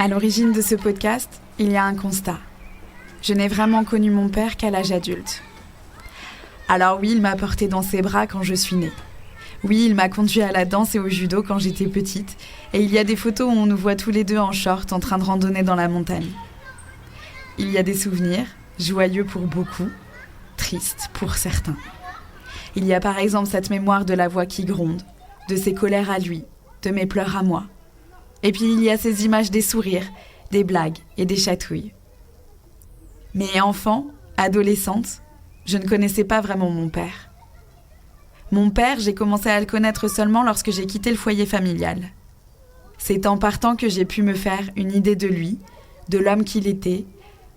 À l'origine de ce podcast, il y a un constat. Je n'ai vraiment connu mon père qu'à l'âge adulte. Alors oui, il m'a portée dans ses bras quand je suis née. Oui, il m'a conduit à la danse et au judo quand j'étais petite. Et il y a des photos où on nous voit tous les deux en short en train de randonner dans la montagne. Il y a des souvenirs, joyeux pour beaucoup, tristes pour certains. Il y a par exemple cette mémoire de la voix qui gronde, de ses colères à lui, de mes pleurs à moi. Et puis il y a ces images des sourires, des blagues et des chatouilles. Mais enfant, adolescente, je ne connaissais pas vraiment mon père. Mon père, j'ai commencé à le connaître seulement lorsque j'ai quitté le foyer familial. C'est en partant que j'ai pu me faire une idée de lui, de l'homme qu'il était,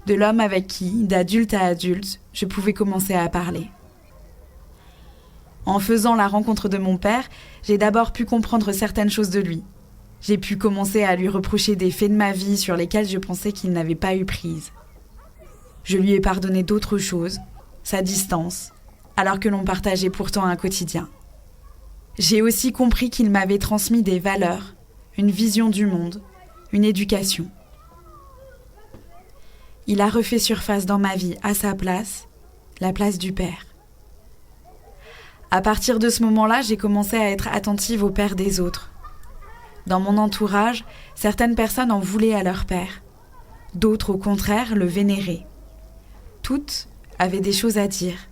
de l'homme avec qui, d'adulte à adulte, je pouvais commencer à parler. En faisant la rencontre de mon père, j'ai d'abord pu comprendre certaines choses de lui. J'ai pu commencer à lui reprocher des faits de ma vie sur lesquels je pensais qu'il n'avait pas eu prise. Je lui ai pardonné d'autres choses, sa distance, alors que l'on partageait pourtant un quotidien. J'ai aussi compris qu'il m'avait transmis des valeurs, une vision du monde, une éducation. Il a refait surface dans ma vie à sa place, la place du père. À partir de ce moment-là, j'ai commencé à être attentive au père des autres. Dans mon entourage, certaines personnes en voulaient à leur père. D'autres, au contraire, le vénéraient. Toutes avaient des choses à dire.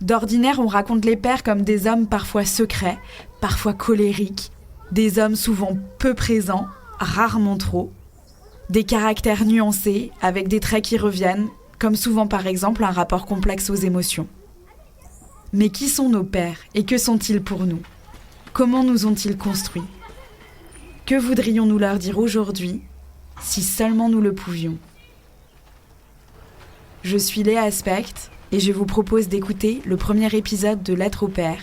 D'ordinaire, on raconte les pères comme des hommes parfois secrets, parfois colériques, des hommes souvent peu présents, rarement trop, des caractères nuancés, avec des traits qui reviennent, comme souvent par exemple un rapport complexe aux émotions. Mais qui sont nos pères et que sont-ils pour nous ? Comment nous ont-ils construits ? Que voudrions-nous leur dire aujourd'hui, si seulement nous le pouvions ? Je suis Léa Specht et je vous propose d'écouter le premier épisode de Lettres au père,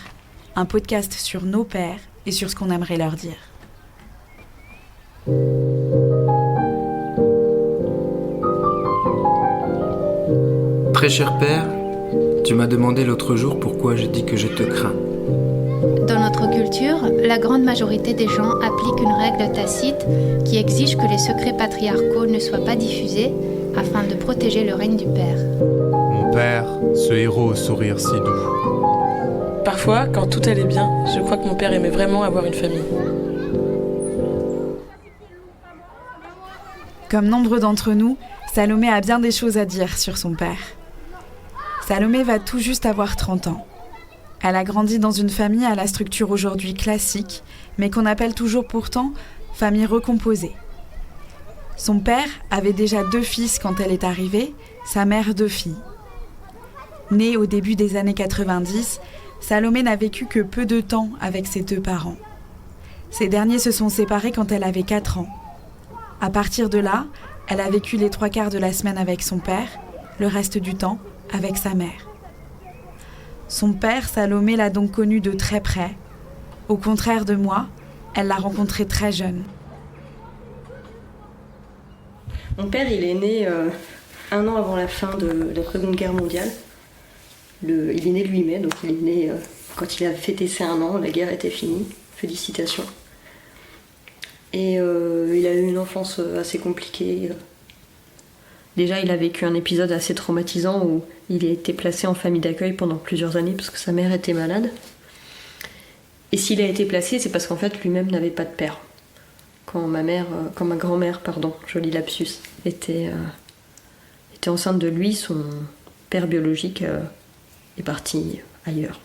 un podcast sur nos pères et sur ce qu'on aimerait leur dire. Très cher père, tu m'as demandé l'autre jour pourquoi je dis que je te crains. Dans notre culture, la grande majorité des gens appliquent une règle tacite qui exige que les secrets patriarcaux ne soient pas diffusés afin de protéger le règne du père. Mon père, ce héros au sourire si doux. Parfois, quand tout allait bien, je crois que mon père aimait vraiment avoir une famille. Comme nombre d'entre nous, Salomé a bien des choses à dire sur son père. Salomé va tout juste avoir 30 ans. Elle a grandi dans une famille à la structure aujourd'hui classique, mais qu'on appelle toujours pourtant famille recomposée. Son père avait déjà 2 fils quand elle est arrivée, sa mère 2 filles. Née au début des années 90, Salomé n'a vécu que peu de temps avec ses 2 parents. Ces derniers se sont séparés quand elle avait 4 ans. À partir de là, elle a vécu les 3/4 de la semaine avec son père, le reste du temps avec sa mère. Son père, Salomé, l'a donc connu de très près. Au contraire de moi, elle l'a rencontré très jeune. Mon père, il est né 1 an avant la fin de la Seconde Guerre mondiale. Il est né le 8 mai, donc il est né quand il a fêté ses 1 an, la guerre était finie. Félicitations. Et il a eu une enfance assez compliquée. Déjà, il a vécu un épisode assez traumatisant où il a été placé en famille d'accueil pendant plusieurs années parce que sa mère était malade. Et s'il a été placé, c'est parce qu'en fait, lui-même n'avait pas de père. Quand ma grand-mère, joli lapsus, était enceinte de lui, son père biologique est parti ailleurs.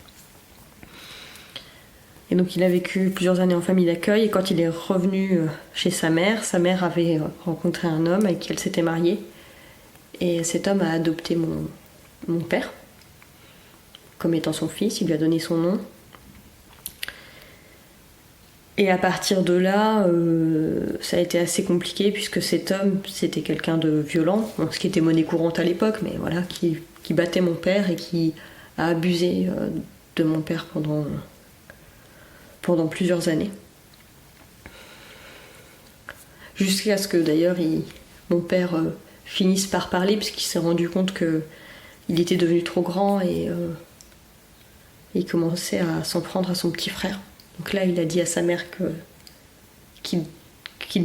Et donc il a vécu plusieurs années en famille d'accueil, et quand il est revenu chez sa mère avait rencontré un homme avec qui elle s'était mariée. Et cet homme a adopté mon père comme étant son fils, il lui a donné son nom. Et à partir de là, ça a été assez compliqué puisque cet homme, c'était quelqu'un de violent, ce qui était monnaie courante à l'époque, mais voilà, qui battait mon père et qui a abusé de mon père pendant plusieurs années. Jusqu'à ce que d'ailleurs mon père finisse par parler puisqu'il s'est rendu compte qu'il était devenu trop grand et il commençait à s'en prendre à son petit frère. Donc là, il a dit à sa mère qu'il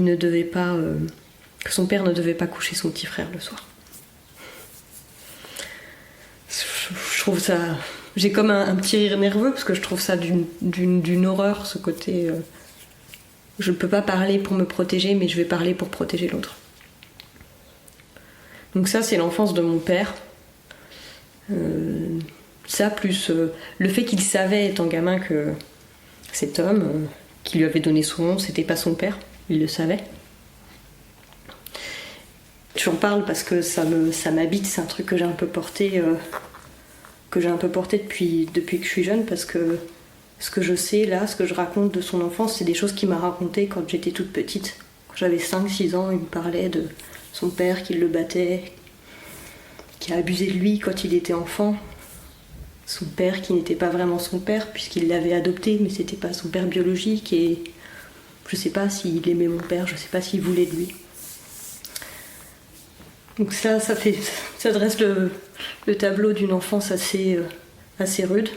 ne devait pas que son père ne devait pas coucher son petit frère le soir. Je trouve ça... J'ai comme un petit rire nerveux parce que je trouve ça d'une horreur, ce côté... je ne peux pas parler pour me protéger, mais je vais parler pour protéger l'autre. Donc ça, c'est l'enfance de mon père. Ça, plus le fait qu'il savait, étant gamin, que cet homme qui lui avait donné son nom, c'était pas son père, il le savait. J'en parle parce que ça m'habite, c'est un truc que j'ai un peu porté, depuis que je suis jeune, parce que ce que je sais là, ce que je raconte de son enfance, c'est des choses qu'il m'a racontées quand j'étais toute petite. Quand j'avais 5-6 ans, il me parlait de son père qui le battait, qui a abusé de lui quand il était enfant. Son père qui n'était pas vraiment son père puisqu'il l'avait adopté, mais c'était pas son père biologique, et je sais pas s'il aimait mon père, je sais pas s'il voulait de lui. Donc ça dresse le tableau d'une enfance assez rude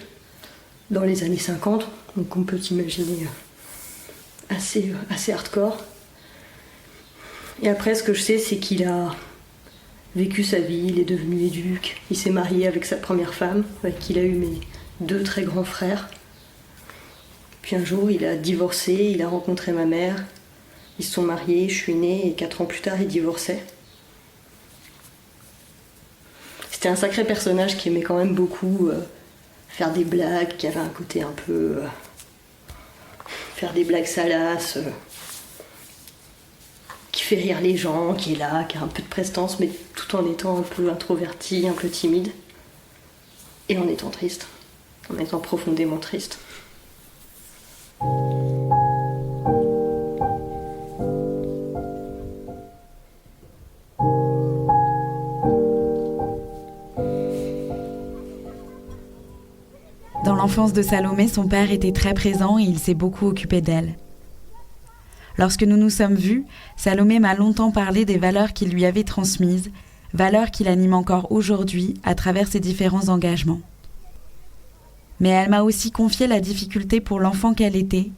dans les années 50, donc on peut imaginer assez hardcore. Et après, ce que je sais, c'est qu'il a vécu sa vie, il est devenu éduc, il s'est marié avec sa première femme, avec qui il a eu mes 2 très grands frères. Puis un jour, il a divorcé, il a rencontré ma mère, ils se sont mariés, je suis née, et 4 ans plus tard, il divorçait. C'était un sacré personnage qui aimait quand même beaucoup faire des blagues, qui avait un côté un peu... faire des blagues salaces, qui fait rire les gens, qui est là, qui a un peu de prestance, mais tout en étant un peu introverti, un peu timide. Et en étant triste, en étant profondément triste. Dans l'enfance de Salomé, son père était très présent et il s'est beaucoup occupé d'elle. Lorsque nous nous sommes vus, Salomé m'a longtemps parlé des valeurs qu'il lui avait transmises, valeurs qui l'animent encore aujourd'hui à travers ses différents engagements. Mais elle m'a aussi confié la difficulté pour l'enfant qu'elle était,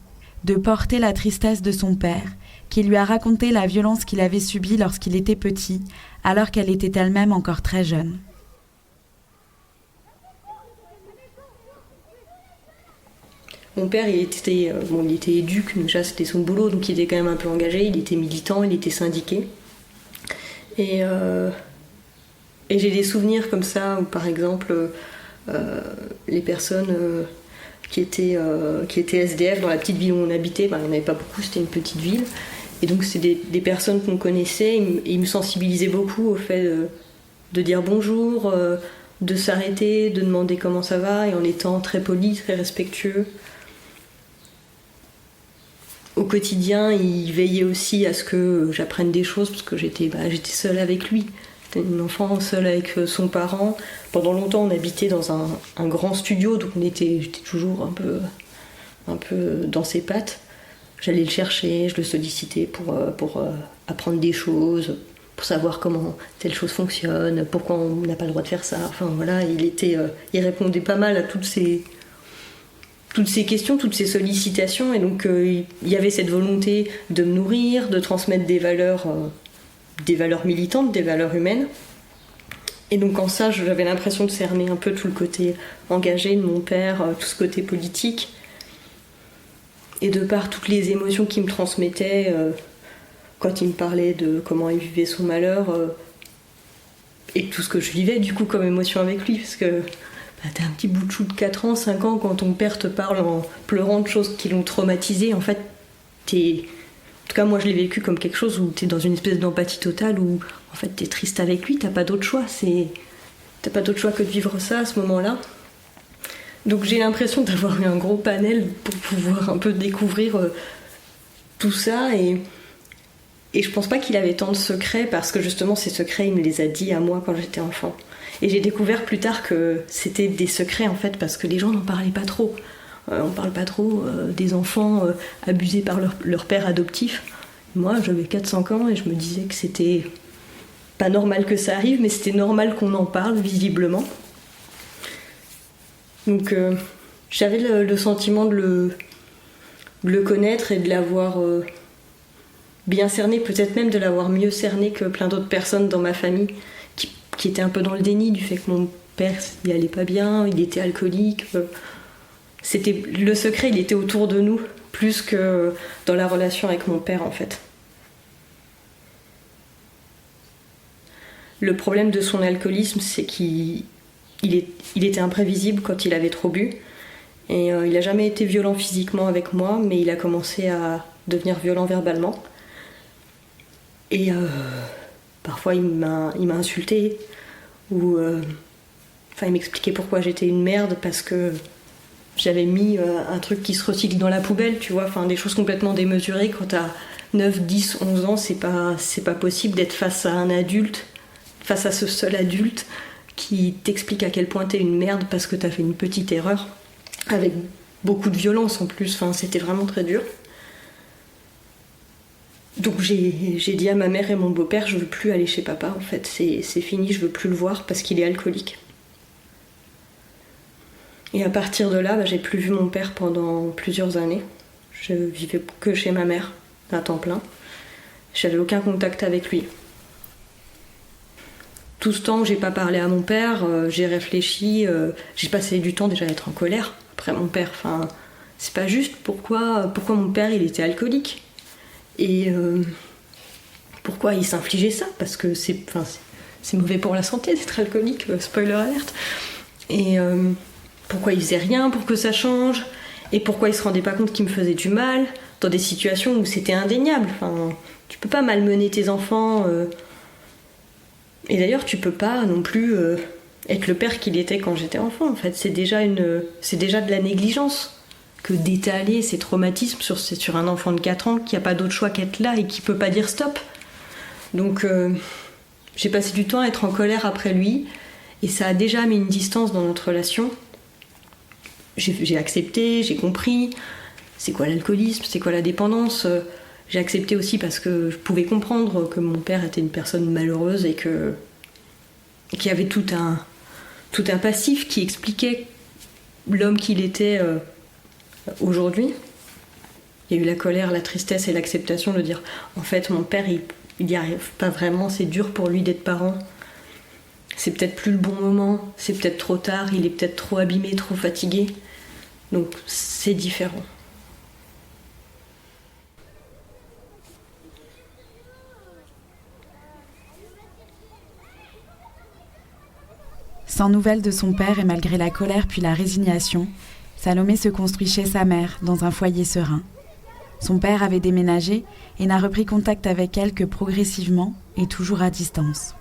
de porter la tristesse de son père, qui lui a raconté la violence qu'il avait subie lorsqu'il était petit, alors qu'elle était elle-même encore très jeune. Mon père, il était éduc, déjà c'était son boulot, donc il était quand même un peu engagé, il était militant, il était syndiqué. Et j'ai des souvenirs comme ça, où par exemple, les personnes qui étaient SDF dans la petite ville où on habitait, il n'y en avait pas beaucoup, c'était une petite ville. Et donc c'est des personnes qu'on connaissait, et ils me sensibilisaient beaucoup au fait de dire bonjour, de s'arrêter, de demander comment ça va, et en étant très poli, très respectueux. Au quotidien, il veillait aussi à ce que j'apprenne des choses, parce que j'étais seule avec lui. J'étais une enfant seule avec son parent. Pendant longtemps, on habitait dans un grand studio, donc j'étais toujours un peu dans ses pattes. J'allais le chercher, je le sollicitais pour apprendre des choses, pour savoir comment telle chose fonctionne, pourquoi on n'a pas le droit de faire ça. Enfin voilà, il répondait pas mal à toutes ces questions, toutes ces sollicitations, et donc il y avait cette volonté de me nourrir, de transmettre des valeurs militantes, des valeurs humaines. Et donc en ça, j'avais l'impression de cerner un peu tout le côté engagé de mon père, tout ce côté politique. Et de par toutes les émotions qu'il me transmettait, quand il me parlait de comment il vivait son malheur, et tout ce que je vivais du coup comme émotion avec lui, parce que t'es un petit bout de chou de 4 ans, 5 ans, quand ton père te parle en pleurant de choses qui l'ont traumatisé, en fait, en tout cas, moi, je l'ai vécu comme quelque chose où t'es dans une espèce d'empathie totale, où, en fait, t'es triste avec lui, t'as pas d'autre choix, t'as pas d'autre choix que de vivre ça à ce moment-là. Donc j'ai l'impression d'avoir eu un gros panel pour pouvoir un peu découvrir tout ça, et je pense pas qu'il avait tant de secrets, parce que justement, ces secrets, il me les a dit à moi quand j'étais enfant. Et j'ai découvert plus tard que c'était des secrets, en fait, parce que les gens n'en parlaient pas trop. On parle pas trop des enfants abusés par leur père adoptif. Moi, j'avais 4-5 ans et je me disais que c'était pas normal que ça arrive, mais c'était normal qu'on en parle, visiblement. Donc j'avais le sentiment de le connaître et de bien cerné, peut-être même de l'avoir mieux cerné que plein d'autres personnes dans ma famille qui étaient un peu dans le déni du fait que mon père il allait pas bien, il était alcoolique. C'était le secret, il était autour de nous plus que dans la relation avec mon père en fait. Le problème de son alcoolisme, c'est qu'il était imprévisible quand il avait trop bu. Et il n'a jamais été violent physiquement avec moi, mais il a commencé à devenir violent verbalement. Et parfois il m'a insulté, ou il m'expliquait pourquoi j'étais une merde parce que j'avais mis un truc qui se recycle dans la poubelle, tu vois, des choses complètement démesurées. Quand t'as 9, 10, 11 ans, c'est pas possible d'être face à un adulte, face à ce seul adulte qui t'explique à quel point t'es une merde parce que t'as fait une petite erreur, avec beaucoup de violence en plus, c'était vraiment très dur. Donc j'ai dit à ma mère et mon beau-père, je veux plus aller chez papa en fait, c'est fini, je veux plus le voir parce qu'il est alcoolique. Et à partir de là, j'ai plus vu mon père pendant plusieurs années. Je vivais que chez ma mère, à temps plein. J'avais aucun contact avec lui. Tout ce temps où j'ai pas parlé à mon père, j'ai réfléchi, j'ai passé du temps déjà à être en colère après mon père. C'est pas juste, pourquoi mon père il était alcoolique et pourquoi il s'infligeait ça, parce que c'est mauvais pour la santé d'être alcoolique, spoiler alert. Et pourquoi il faisait rien pour que ça change, et pourquoi il se rendait pas compte qu'il me faisait du mal dans des situations où c'était indéniable. Tu peux pas malmener tes enfants, et d'ailleurs tu peux pas non plus être le père qu'il était quand j'étais enfant. En fait, c'est déjà de la négligence que d'étaler ces traumatismes sur un enfant de 4 ans qui a pas d'autre choix qu'être là et qui peut pas dire stop. Donc j'ai passé du temps à être en colère après lui, et ça a déjà mis une distance dans notre relation. J'ai accepté, j'ai compris c'est quoi l'alcoolisme, c'est quoi la dépendance. J'ai accepté aussi parce que je pouvais comprendre que mon père était une personne malheureuse et qu'il y avait tout un passif qui expliquait l'homme qu'il était aujourd'hui. Il y a eu la colère, la tristesse et l'acceptation de dire en fait mon père il n'y arrive pas vraiment, c'est dur pour lui d'être parent. C'est peut-être plus le bon moment, c'est peut-être trop tard, il est peut-être trop abîmé, trop fatigué. Donc c'est différent. Sans nouvelles de son père et malgré la colère puis la résignation, Salomé se construit chez sa mère, dans un foyer serein. Son père avait déménagé et n'a repris contact avec elle que progressivement et toujours à distance.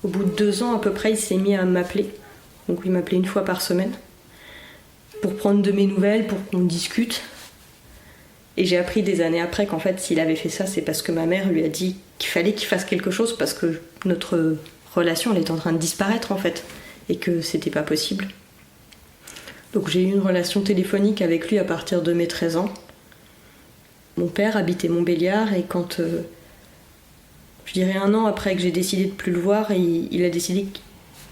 Au bout de 2 ans à peu près, il s'est mis à m'appeler. Donc il m'appelait 1 fois par semaine pour prendre de mes nouvelles, pour qu'on discute. Et j'ai appris des années après qu'en fait, s'il avait fait ça, c'est parce que ma mère lui a dit qu'il fallait qu'il fasse quelque chose parce que notre relation, elle était en train de disparaître en fait, et que c'était pas possible. Donc j'ai eu une relation téléphonique avec lui à partir de mes 13 ans. Mon père habitait Montbéliard et quand, je dirais 1 an après que j'ai décidé de plus le voir, il a décidé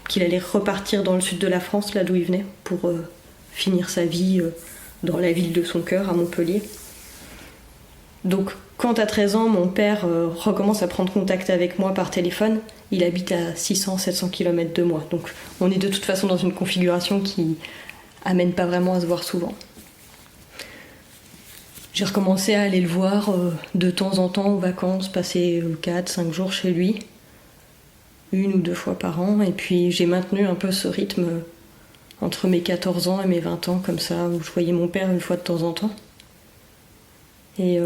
qu'il allait repartir dans le sud de la France, là d'où il venait, pour finir sa vie dans la ville de son cœur, à Montpellier. Donc quand à 13 ans, mon père recommence à prendre contact avec moi par téléphone, il habite à 600-700 km de moi. Donc on est de toute façon dans une configuration qui amène pas vraiment à se voir souvent. J'ai recommencé à aller le voir de temps en temps aux vacances, passer 4-5 jours chez lui, 1 ou 2 fois par an, et puis j'ai maintenu un peu ce rythme entre mes 14 ans et mes 20 ans, comme ça, où je voyais mon père 1 fois de temps en temps. Et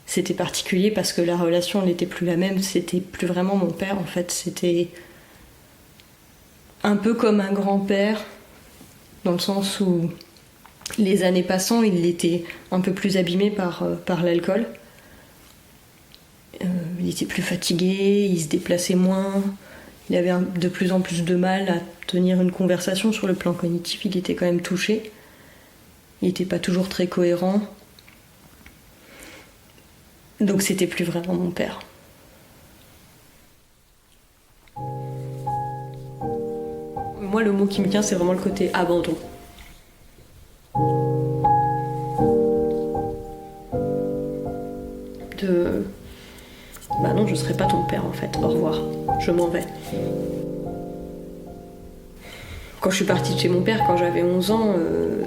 c'était particulier parce que la relation n'était plus la même, c'était plus vraiment mon père en fait, c'était un peu comme un grand-père, dans le sens où les années passant, il était un peu plus abîmé par l'alcool. Il était plus fatigué, il se déplaçait moins, il avait de plus en plus de mal à tenir une conversation sur le plan cognitif, il était quand même touché. Il n'était pas toujours très cohérent. Donc c'était plus vraiment mon père. Moi, le mot qui me vient, c'est vraiment le côté abandon. de bah non, je serai pas ton père en fait, au revoir, je m'en vais. Quand je suis partie de chez mon père, quand j'avais 11 ans,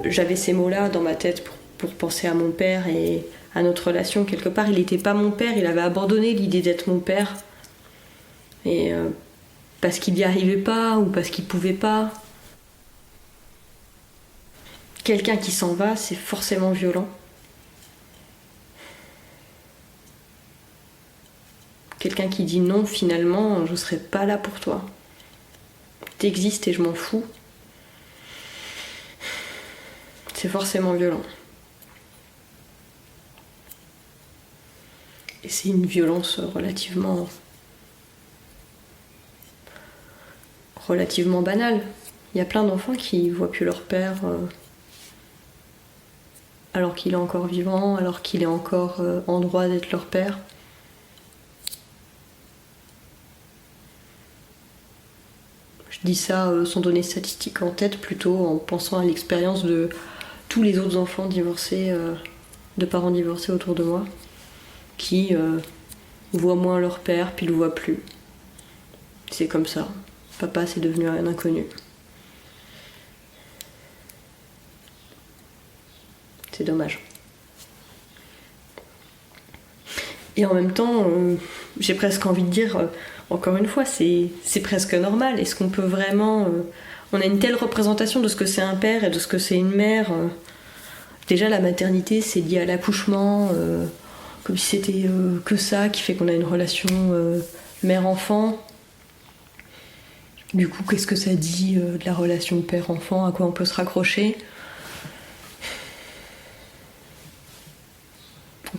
j'avais ces mots-là dans ma tête pour penser à mon père et à notre relation. Quelque part, il n'était pas mon père, il avait abandonné l'idée d'être mon père. Et parce qu'il n'y arrivait pas ou parce qu'il pouvait pas. Quelqu'un qui s'en va, c'est forcément violent. Quelqu'un qui dit non, finalement, je serai pas là pour toi. T'existes et je m'en fous. C'est forcément violent. Et c'est une violence relativement banale. Il y a plein d'enfants qui voient plus leur père alors qu'il est encore vivant, alors qu'il est encore en droit d'être leur père. Je dis ça sans donner statistiques en tête, plutôt en pensant à l'expérience de tous les autres enfants divorcés, de parents divorcés autour de moi, qui voient moins leur père, puis le voient plus. C'est comme ça. Papa, c'est devenu un inconnu. C'est dommage. Et en même temps, j'ai presque envie de dire, encore une fois, c'est presque normal. Est-ce qu'on peut vraiment... on a une telle représentation de ce que c'est un père et de ce que c'est une mère. Déjà, la maternité, c'est lié à l'accouchement, comme si c'était que ça qui fait qu'on a une relation mère-enfant. Du coup, qu'est-ce que ça dit de la relation père-enfant, à quoi on peut se raccrocher ?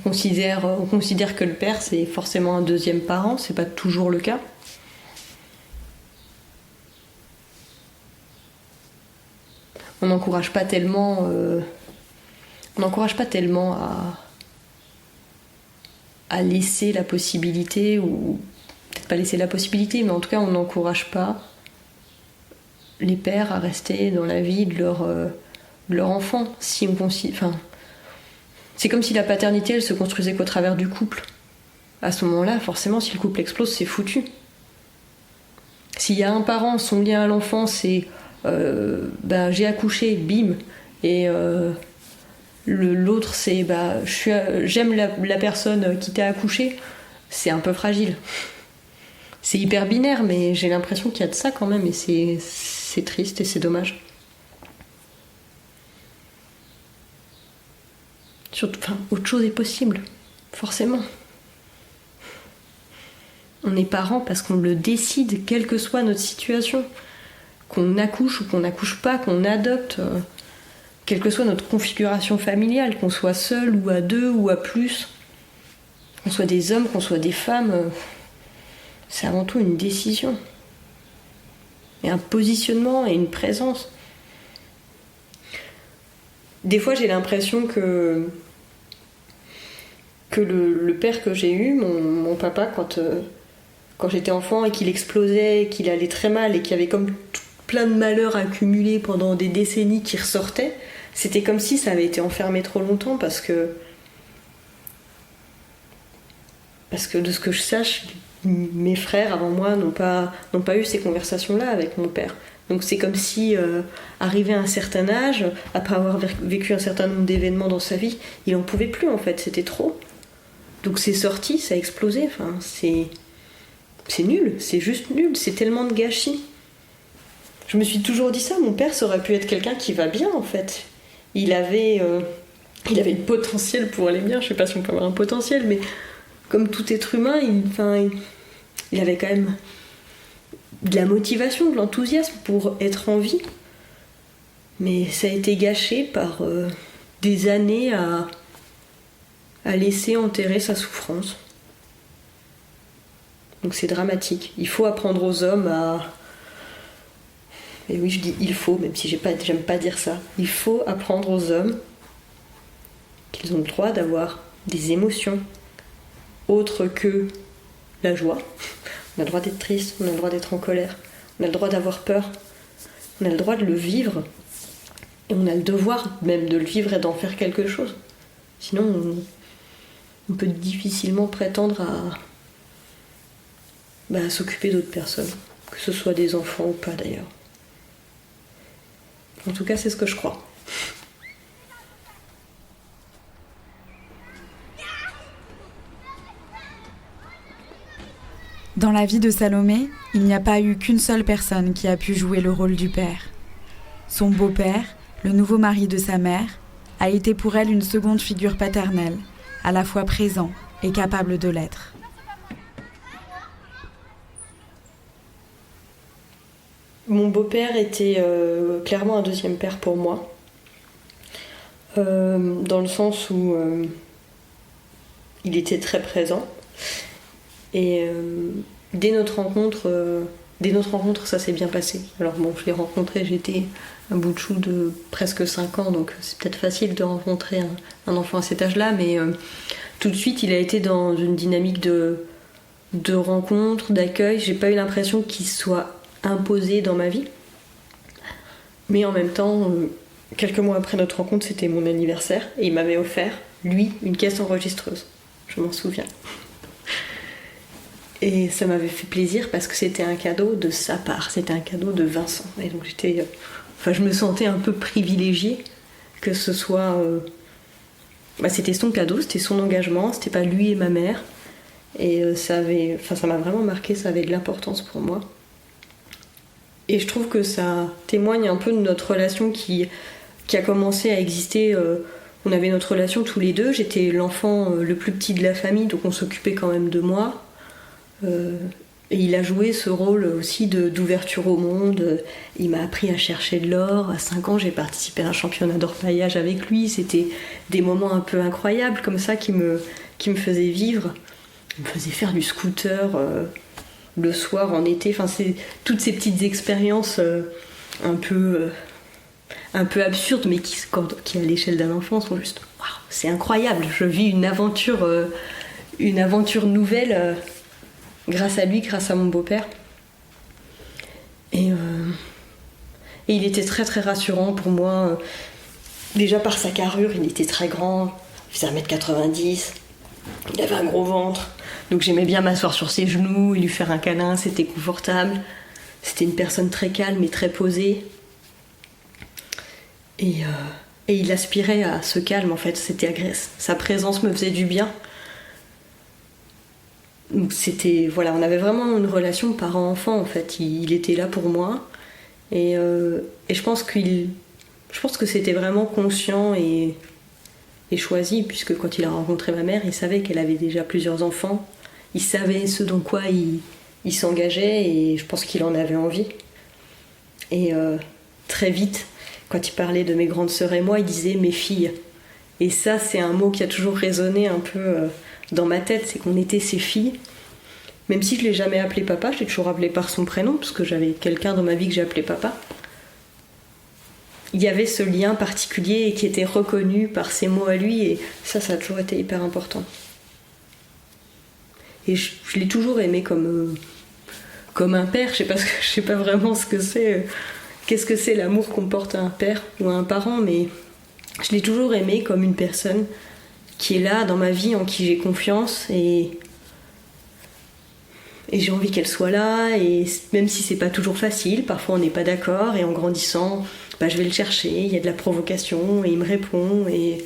On considère que le père, c'est forcément un deuxième parent, c'est pas toujours le cas. On n'encourage pas tellement à laisser la possibilité, ou peut-être pas laisser la possibilité, mais en tout cas on n'encourage pas les pères à rester dans la vie de leur enfant. Si on c'est comme si la paternité, elle se construisait qu'au travers du couple. À ce moment-là, forcément, si le couple explose, c'est foutu. S'il y a un parent, son lien à l'enfant, c'est j'ai accouché, bim, et l'autre, c'est j'aime la personne qui t'a accouché, c'est un peu fragile. C'est hyper binaire, mais j'ai l'impression qu'il y a de ça quand même, et c'est triste et c'est dommage. Autre chose est possible, forcément. On est parents parce qu'on le décide, quelle que soit notre situation. Qu'on accouche ou qu'on n'accouche pas, qu'on adopte, quelle que soit notre configuration familiale, qu'on soit seul ou à deux ou à plus, qu'on soit des hommes, qu'on soit des femmes, c'est avant tout une décision. Et un positionnement et une présence. Des fois, j'ai l'impression que le père que j'ai eu, mon papa, quand j'étais enfant et qu'il explosait, et qu'il allait très mal et qu'il y avait comme plein de malheurs accumulés pendant des décennies qui ressortaient, c'était comme si ça avait été enfermé trop longtemps parce que de ce que je sache, mes frères avant moi n'ont pas eu ces conversations-là avec mon père. Donc c'est comme si, arrivé à un certain âge, après avoir vécu un certain nombre d'événements dans sa vie, il n'en pouvait plus en fait, c'était trop. Donc c'est sorti, ça a explosé, c'est nul, c'est juste nul, c'est tellement de gâchis. Je me suis toujours dit ça, mon père, ça aurait pu être quelqu'un qui va bien en fait. Il avait le potentiel pour aller bien, je sais pas si on peut avoir un potentiel, mais comme tout être humain, il avait quand même de la motivation, de l'enthousiasme pour être en vie. Mais ça a été gâché par des années à laisser enterrer sa souffrance. Donc c'est dramatique. Il faut apprendre aux hommes à... Et oui, je dis il faut, même si j'aime pas dire ça. Il faut apprendre aux hommes qu'ils ont le droit d'avoir des émotions autres que la joie. On a le droit d'être triste, on a le droit d'être en colère, on a le droit d'avoir peur, on a le droit de le vivre, et on a le devoir même de le vivre et d'en faire quelque chose. Sinon, on peut difficilement prétendre à s'occuper d'autres personnes, que ce soit des enfants ou pas d'ailleurs. En tout cas, c'est ce que je crois. Dans la vie de Salomé, il n'y a pas eu qu'une seule personne qui a pu jouer le rôle du père. Son beau-père, le nouveau mari de sa mère, a été pour elle une seconde figure paternelle, à la fois présent et capable de l'être. Mon beau-père était clairement un deuxième père pour moi, dans le sens où il était très présent. Et dès notre rencontre, ça s'est bien passé. Alors bon, je l'ai rencontré, j'étais un bout de chou de presque 5 ans, donc c'est peut-être facile de rencontrer un enfant à cet âge-là, mais tout de suite, il a été dans une dynamique de rencontre, d'accueil. J'ai pas eu l'impression qu'il soit imposé dans ma vie. Mais en même temps, quelques mois après notre rencontre, c'était mon anniversaire, et il m'avait offert, lui, une caisse enregistreuse. Je m'en souviens. Et ça m'avait fait plaisir parce que c'était un cadeau de sa part, c'était un cadeau de Vincent. Et donc je me sentais un peu privilégiée que ce soit... c'était son cadeau, c'était son engagement, c'était pas lui et ma mère. Et ça m'a vraiment marqué, ça avait de l'importance pour moi. Et je trouve que ça témoigne un peu de notre relation qui a commencé à exister. On avait notre relation tous les deux, j'étais l'enfant le plus petit de la famille, donc on s'occupait quand même de moi. Et il a joué ce rôle aussi d'ouverture au monde. Il m'a appris à chercher de l'or. À 5 ans, j'ai participé à un championnat d'orpaillage avec lui. C'était des moments un peu incroyables comme ça qui me faisaient vivre. Il me faisait faire du scooter le soir, en été. Enfin, c'est toutes ces petites expériences un peu absurdes, mais qui à l'échelle d'un enfant sont juste waouh, c'est incroyable. Je vis une aventure nouvelle. Grâce à lui, grâce à mon beau-père. Et il était très très rassurant pour moi. Déjà par sa carrure, il était très grand, il faisait 1m90, il avait un gros ventre. Donc j'aimais bien m'asseoir sur ses genoux et lui faire un câlin, c'était confortable. C'était une personne très calme et très posée. Et il aspirait à ce calme en fait, c'était agressif. Sa présence me faisait du bien. Donc on avait vraiment une relation parent-enfant en fait. Il était là pour moi et je pense que c'était vraiment conscient et choisi, puisque quand il a rencontré ma mère, il savait qu'elle avait déjà plusieurs enfants. Il savait ce dans quoi il s'engageait et je pense qu'il en avait envie. Et très vite, quand il parlait de mes grandes sœurs et moi, il disait mes filles. Et ça, c'est un mot qui a toujours résonné un peu dans ma tête, c'est qu'on était ses filles. Même si je ne l'ai jamais appelé papa, je l'ai toujours appelé par son prénom, parce que j'avais quelqu'un dans ma vie que j'ai appelé papa. Il y avait ce lien particulier et qui était reconnu par ses mots à lui, et ça a toujours été hyper important. Et je l'ai toujours aimé comme un père, je sais pas vraiment ce que c'est, qu'est-ce que c'est l'amour qu'on porte à un père ou à un parent, mais je l'ai toujours aimé comme une personne qui est là dans ma vie, en qui j'ai confiance, et j'ai envie qu'elle soit là, et même si c'est pas toujours facile, parfois on n'est pas d'accord, et en grandissant, je vais le chercher, il y a de la provocation, et il me répond, et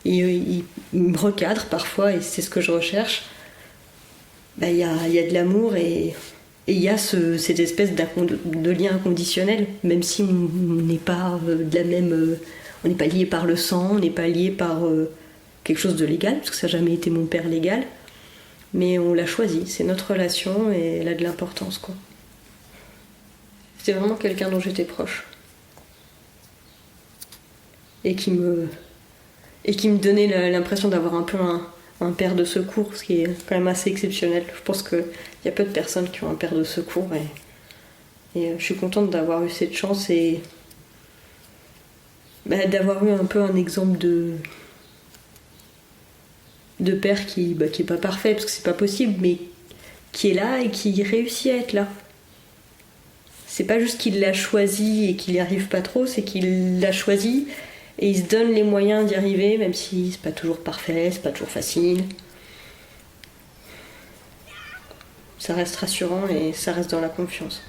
il me recadre parfois, et c'est ce que je recherche. Il y a de l'amour, et il y a cette espèce de lien inconditionnel, même si on n'est pas de la même... on n'est pas lié par le sang, on n'est pas lié par quelque chose de légal, parce que ça n'a jamais été mon père légal, mais on l'a choisi, c'est notre relation et elle a de l'importance, quoi. C'était vraiment quelqu'un dont j'étais proche. Et qui me donnait l'impression d'avoir un peu un père de secours, ce qui est quand même assez exceptionnel. Je pense qu'il y a peu de personnes qui ont un père de secours, et je suis contente d'avoir eu cette chance et d'avoir eu un peu un exemple de père qui est pas parfait, parce que c'est pas possible, mais qui est là et qui réussit à être là. C'est pas juste qu'il l'a choisi et qu'il n'y arrive pas trop, c'est qu'il l'a choisi et il se donne les moyens d'y arriver, même si c'est pas toujours parfait, c'est pas toujours facile. ça reste rassurant et ça reste dans la confiance.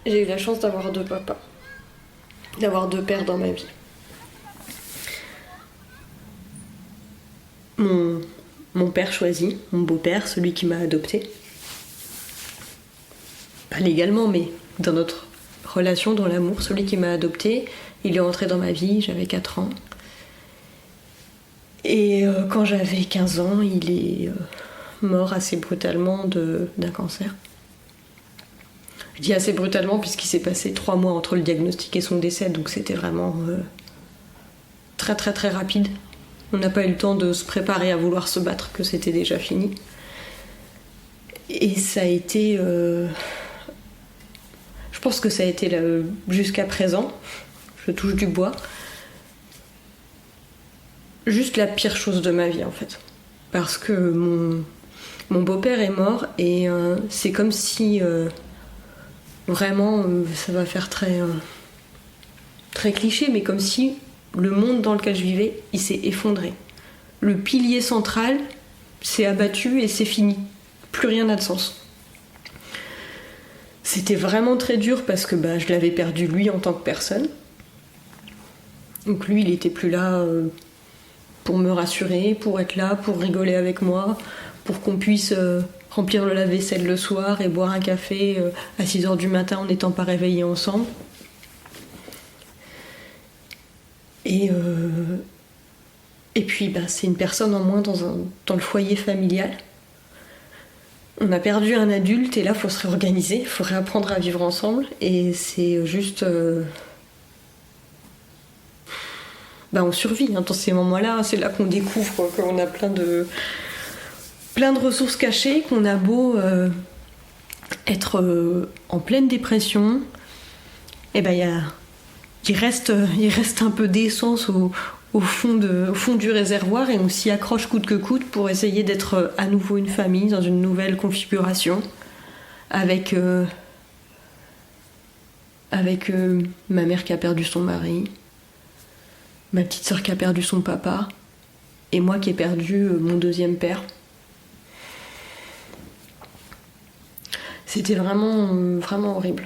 J'ai eu la chance d'avoir 2 papas, d'avoir 2 pères dans ma vie. Mon père choisi, mon beau-père, celui qui m'a adoptée. Pas légalement, mais dans notre relation, dans l'amour, celui qui m'a adoptée, il est entré dans ma vie, j'avais 4 ans. Et quand j'avais 15 ans, il est mort assez brutalement d'un cancer. Je dis assez brutalement puisqu'il s'est passé 3 mois entre le diagnostic et son décès, donc c'était vraiment très très très rapide. On n'a pas eu le temps de se préparer à vouloir se battre, que c'était déjà fini. Et ça a été... je pense que ça a été jusqu'à présent, je touche du bois, juste la pire chose de ma vie en fait. Parce que mon beau-père est mort et c'est comme si... vraiment, ça va faire très, très cliché, mais comme si le monde dans lequel je vivais, il s'est effondré. Le pilier central s'est abattu et c'est fini. Plus rien n'a de sens. C'était vraiment très dur parce que je l'avais perdu lui en tant que personne. Donc lui, il n'était plus là pour me rassurer, pour être là, pour rigoler avec moi, pour qu'on puisse... remplir le lave-vaisselle le soir et boire un café à 6h du matin en n'étant pas réveillés ensemble. Et puis c'est une personne en moins dans le foyer familial. On a perdu un adulte et là il faut se réorganiser, il faut réapprendre à vivre ensemble et c'est juste... on survit dans ces moments-là, c'est là qu'on découvre qu'on a plein de ressources cachées, qu'on a beau être en pleine dépression, et il reste un peu d'essence au fond du réservoir et on s'y accroche coûte que coûte pour essayer d'être à nouveau une famille dans une nouvelle configuration avec ma mère qui a perdu son mari, ma petite sœur qui a perdu son papa et moi qui ai perdu mon 2e père. C'était vraiment, vraiment horrible.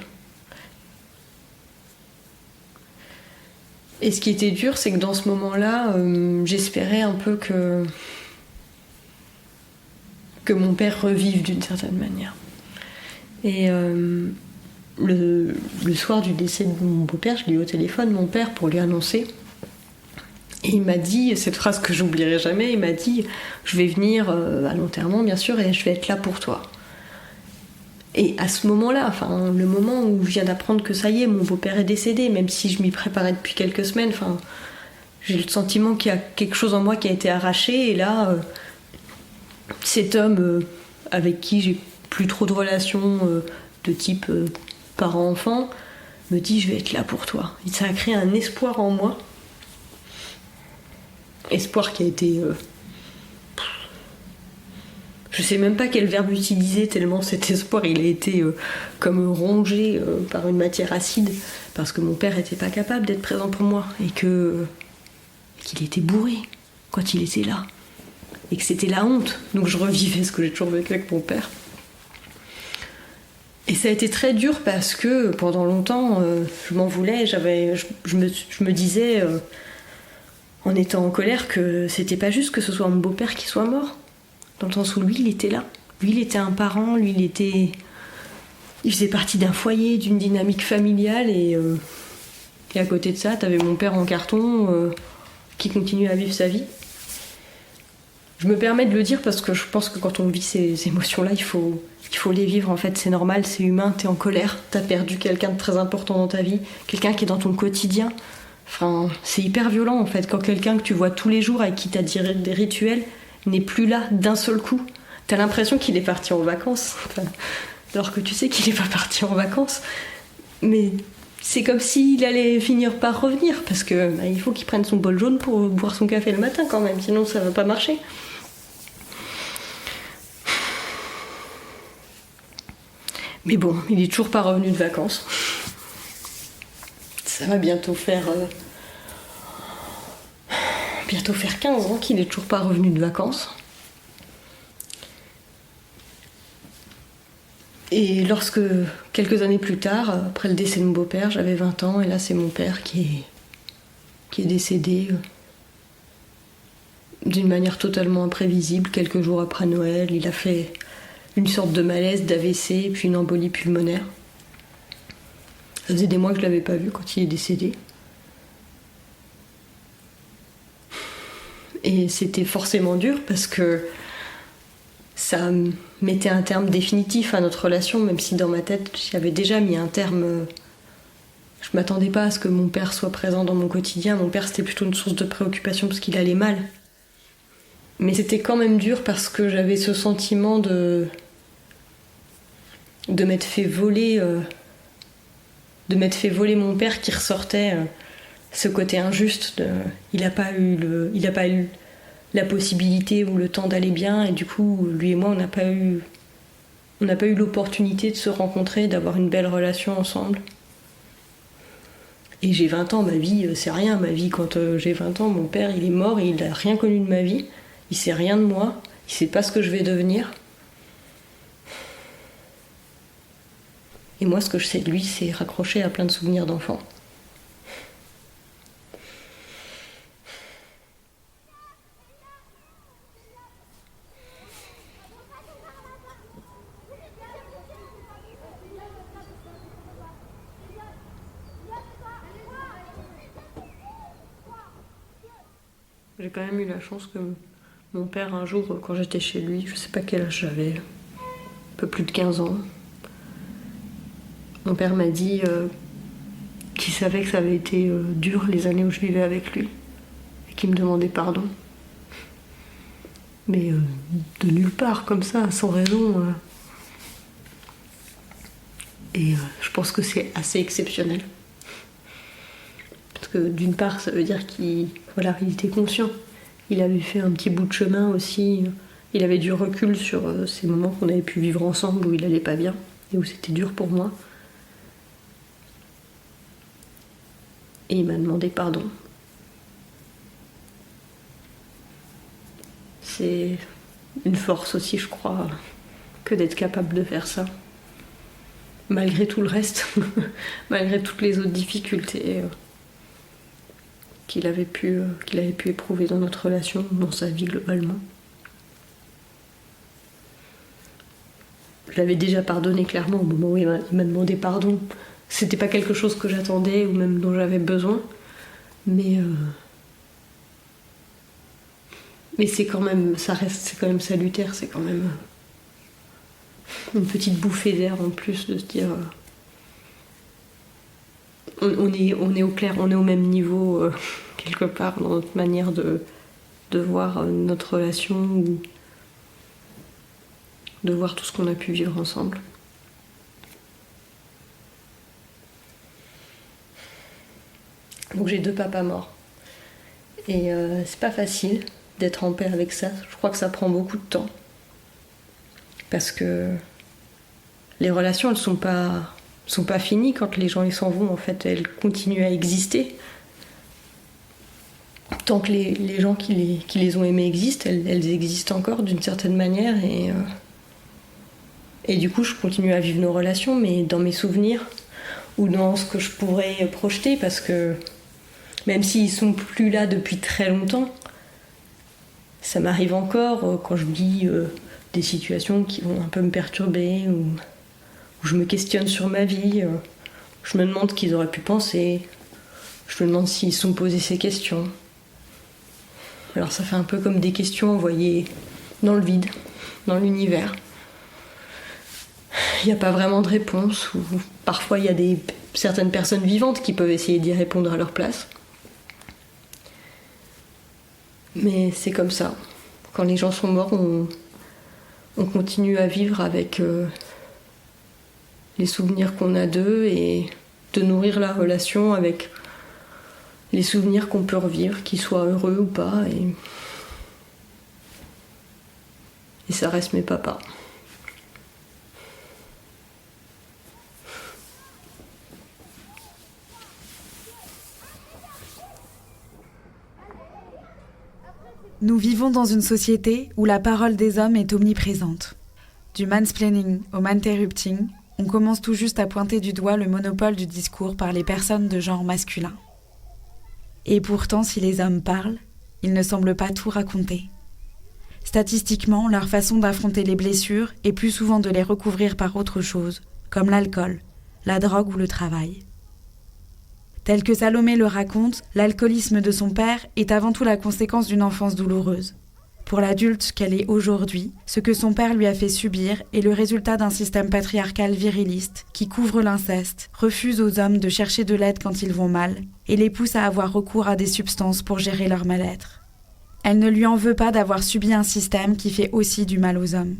Et ce qui était dur, c'est que dans ce moment-là, j'espérais un peu que mon père revive d'une certaine manière. Et le soir du décès de mon beau-père, je l'ai eu au téléphone, mon père, pour lui annoncer. Et il m'a dit, cette phrase que j'oublierai jamais, il m'a dit « Je vais venir à l'enterrement, bien sûr, et je vais être là pour toi ». Et à ce moment-là, le moment où je viens d'apprendre que ça y est, mon beau-père est décédé, même si je m'y préparais depuis quelques semaines, j'ai le sentiment qu'il y a quelque chose en moi qui a été arraché. Et là, cet homme avec qui j'ai plus trop de relations de type parent-enfant me dit « Je vais être là pour toi ». Et ça a créé un espoir en moi. Espoir qui a été... je sais même pas quel verbe utiliser tellement cet espoir il a été comme rongé par une matière acide parce que mon père était pas capable d'être présent pour moi et qu'il était bourré quand il était là et que c'était la honte. Donc je revivais ce que j'ai toujours vécu avec mon père. Et ça a été très dur parce que pendant longtemps je m'en voulais, je me disais en étant en colère que c'était pas juste que ce soit mon beau-père qui soit mort. Dans le sens où lui, il était là. Lui, il était un parent, lui, il faisait partie d'un foyer, d'une dynamique familiale, et à côté de ça, t'avais mon père en carton qui continue à vivre sa vie. Je me permets de le dire parce que je pense que quand on vit ces émotions-là, il faut les vivre, en fait, c'est normal, c'est humain, t'es en colère, t'as perdu quelqu'un de très important dans ta vie, quelqu'un qui est dans ton quotidien. C'est hyper violent, en fait, quand quelqu'un que tu vois tous les jours, avec qui t'as des rituels, n'est plus là d'un seul coup. T'as l'impression qu'il est parti en vacances, alors que tu sais qu'il n'est pas parti en vacances. Mais c'est comme s'il allait finir par revenir, parce que il faut qu'il prenne son bol jaune pour boire son café le matin quand même, sinon ça va pas marcher. Mais bon, il est toujours pas revenu de vacances. Ça va bientôt faire 15 ans qu'il n'est toujours pas revenu de vacances. Et lorsque, quelques années plus tard, après le décès de mon beau-père, j'avais 20 ans, et là c'est mon père qui est décédé d'une manière totalement imprévisible. Quelques jours après Noël, il a fait une sorte de malaise, d'AVC, puis une embolie pulmonaire. Ça faisait des mois que je ne l'avais pas vu quand il est décédé. Et c'était forcément dur parce que ça mettait un terme définitif à notre relation, même si dans ma tête j'avais déjà mis un terme. Je m'attendais pas à ce que mon père soit présent dans mon quotidien. Mon père, c'était plutôt une source de préoccupation parce qu'il allait mal. Mais c'était quand même dur parce que j'avais ce sentiment de m'être fait voler mon père, qui ressortait ce côté injuste. Il n'a pas eu la possibilité ou le temps d'aller bien, et du coup lui et moi on n'a pas eu l'opportunité de se rencontrer, d'avoir une belle relation ensemble. Et j'ai 20 ans, ma vie c'est rien. Ma vie, quand j'ai 20 ans, mon père il est mort et il n'a rien connu de ma vie. Il sait rien de moi, il sait pas ce que je vais devenir. Et moi, ce que je sais de lui, c'est raccrocher à plein de souvenirs d'enfants. J'ai quand même eu la chance que mon père, un jour, quand j'étais chez lui, je sais pas quel âge j'avais, un peu plus de 15 ans, mon père m'a dit qu'il savait que ça avait été dur les années où je vivais avec lui, et qu'il me demandait pardon. Mais de nulle part, comme ça, sans raison. Et je pense que c'est assez exceptionnel. Parce que d'une part, ça veut dire qu'il était conscient. Il avait fait un petit bout de chemin aussi. Il avait du recul sur ces moments qu'on avait pu vivre ensemble, où il allait pas bien et où c'était dur pour moi. Et il m'a demandé pardon. C'est une force aussi, je crois, que d'être capable de faire ça. Malgré tout le reste, malgré toutes les autres difficultés qu'il avait pu éprouver dans notre relation, dans sa vie globalement. Je l'avais déjà pardonné clairement au moment où il m'a demandé pardon. C'était pas quelque chose que j'attendais ou même dont j'avais besoin, mais c'est quand même salutaire, c'est quand même une petite bouffée d'air en plus de se dire on est au clair, on est au même niveau quelque part dans notre manière de voir notre relation, ou de voir tout ce qu'on a pu vivre ensemble. Donc j'ai 2 papas morts. Et c'est pas facile d'être en paix avec ça. Je crois que ça prend beaucoup de temps. Parce que les relations, elles sont pas finies quand les gens ils s'en vont. En fait, elles continuent à exister. Tant que les gens qui les ont aimés existent, elles existent encore d'une certaine manière. Et du coup, je continue à vivre nos relations, mais dans mes souvenirs ou dans ce que je pourrais projeter, parce que même s'ils sont plus là depuis très longtemps, ça m'arrive encore quand je vis des situations qui vont un peu me perturber, ou où je me questionne sur ma vie. Je me demande ce qu'ils auraient pu penser. Je me demande s'ils se sont posés ces questions. Alors ça fait un peu comme des questions envoyées dans le vide, dans l'univers. Il n'y a pas vraiment de réponse, ou parfois il y a certaines personnes vivantes qui peuvent essayer d'y répondre à leur place. Mais c'est comme ça. Quand les gens sont morts, on continue à vivre avec les souvenirs qu'on a d'eux, et de nourrir la relation avec les souvenirs qu'on peut revivre, qu'ils soient heureux ou pas. Et ça reste mes papas. Nous vivons dans une société où la parole des hommes est omniprésente. Du mansplaining au manterrupting, on commence tout juste à pointer du doigt le monopole du discours par les personnes de genre masculin. Et pourtant, si les hommes parlent, ils ne semblent pas tout raconter. Statistiquement, leur façon d'affronter les blessures est plus souvent de les recouvrir par autre chose, comme l'alcool, la drogue ou le travail. Tel que Salomé le raconte, l'alcoolisme de son père est avant tout la conséquence d'une enfance douloureuse. Pour l'adulte qu'elle est aujourd'hui, ce que son père lui a fait subir est le résultat d'un système patriarcal viriliste qui couvre l'inceste, refuse aux hommes de chercher de l'aide quand ils vont mal et les pousse à avoir recours à des substances pour gérer leur mal-être. Elle ne lui en veut pas d'avoir subi un système qui fait aussi du mal aux hommes.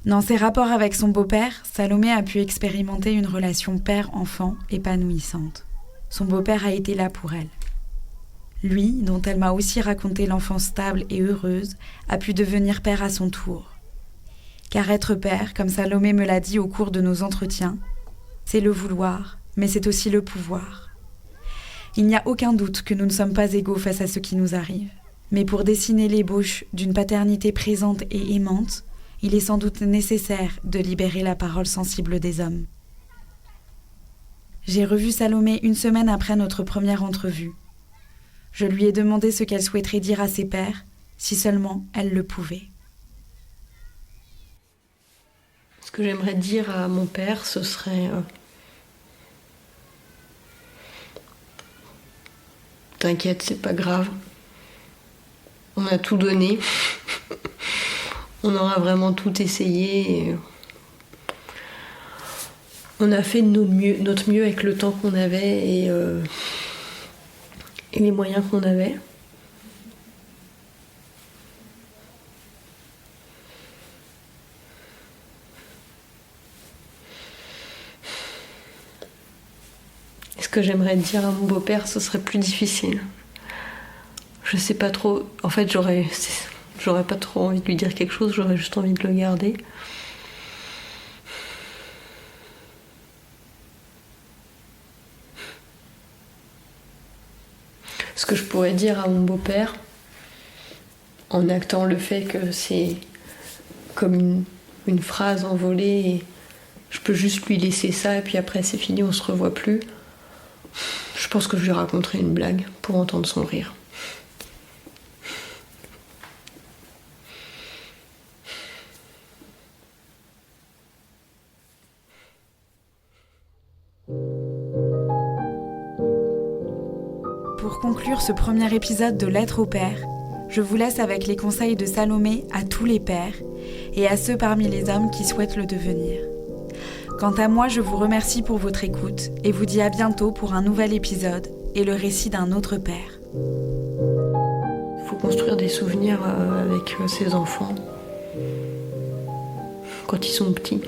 Dans ses rapports avec son beau-père, Salomé a pu expérimenter une relation père-enfant épanouissante. Son beau-père a été là pour elle. Lui, dont elle m'a aussi raconté l'enfance stable et heureuse, a pu devenir père à son tour. Car être père, comme Salomé me l'a dit au cours de nos entretiens, c'est le vouloir, mais c'est aussi le pouvoir. Il n'y a aucun doute que nous ne sommes pas égaux face à ce qui nous arrive. Mais pour dessiner l'ébauche d'une paternité présente et aimante, il est sans doute nécessaire de libérer la parole sensible des hommes. J'ai revu Salomé une semaine après notre première entrevue. Je lui ai demandé ce qu'elle souhaiterait dire à ses pères, si seulement elle le pouvait. Ce que j'aimerais dire à mon père, ce serait... T'inquiète, c'est pas grave. On a tout donné. On aura vraiment tout essayé. Et on a fait de notre mieux avec le temps qu'on avait et les moyens qu'on avait. Ce que j'aimerais dire à mon beau-père, ce serait plus difficile. Je sais pas trop. En fait, j'aurais pas trop envie de lui dire quelque chose, j'aurais juste envie de le garder. Ce que je pourrais dire à mon beau-père, en actant le fait que c'est comme une phrase envolée et je peux juste lui laisser ça et puis après c'est fini, on se revoit plus. Je pense que je lui raconterai une blague pour entendre son rire. Pour conclure ce premier épisode de Lettres au père, je vous laisse avec les conseils de Salomé à tous les pères et à ceux parmi les hommes qui souhaitent le devenir. Quant à moi, je vous remercie pour votre écoute et vous dis à bientôt pour un nouvel épisode et le récit d'un autre père. Il faut construire des souvenirs avec ses enfants quand ils sont petits,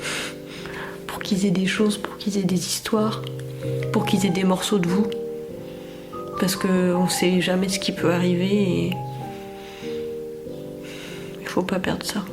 pour qu'ils aient des choses, pour qu'ils aient des histoires, pour qu'ils aient des morceaux de vous. Parce qu'on ne sait jamais ce qui peut arriver et il ne faut pas perdre ça.